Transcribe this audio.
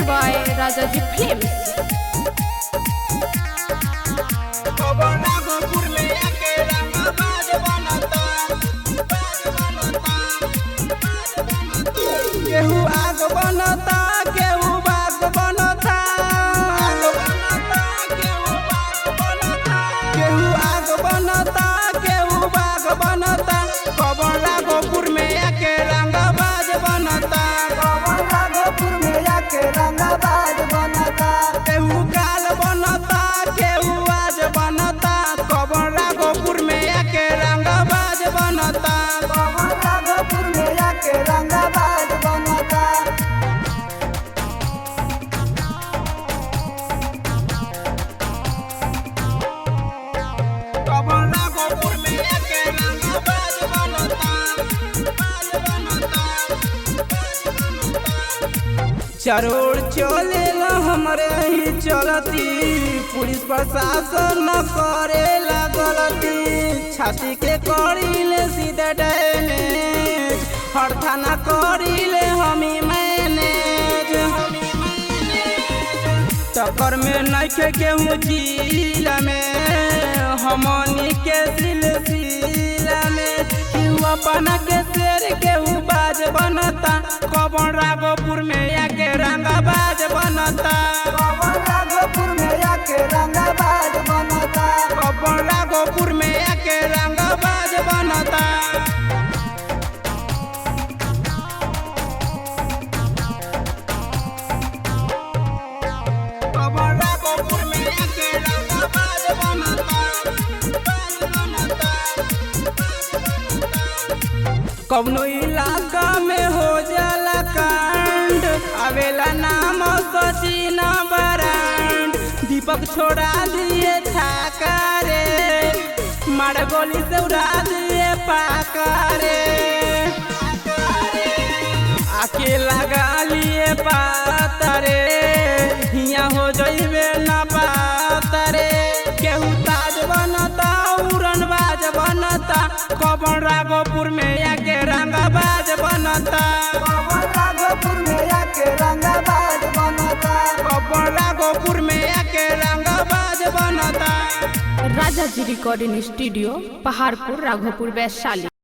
by Rajaji Films. केहू आग बनता केहू बाग बनता, केहू आग बनता केहू बाग बनता। कबन राघोपुर में आके रंगबाज बनता, कबन राघोपुर में आके रंगबाज बनता। केहू काल बनता केहू आज बनता। कबन राघोपुर में आके रंगबाज बनता, कबन राघोपुर में आके रंगबाज बनता। कबन राघोपुर में आके रंगबाज बनता। चरोड़ चले हमरे ही चलती, पुलिस प्रशासन न करेला गलती। छाती के करीले सीधे डैमेज, हर थाना करीले हमी मैनेज। टक्कर में नइखे केहू जिला में, हमनी के सिलसिला में। केहू अपना के शेर केहू बाज बनता। कबन राघोपुर में आके रंगबाज बनता, कबन राघोपुर में आके रंगबाज बनता। कबन राघोपुर में आके रंगबाज बनता। कबन राघोपुर में आके रंगबाज बनता। कौनो इलाका में हो जाला कांड, आवेला नाम सचिन बरांड। दीपक छोड़ा दिए छाका रे, मार गोली से उड़ा दिए पाका रे। आके लगा लिए पातरे, हिया हो जइबे ना पातरे। केहू ताज बनता उड़नबाज बनता। कबन राघोपुर में आके रंगबाज बनता, कबन राघोपुर में आके रंगबाज बनता। कबन राघोपुर में आके रंगबाज बनता। Rajaji Recording Studio, Paharpur, Raghopur, Vaishali.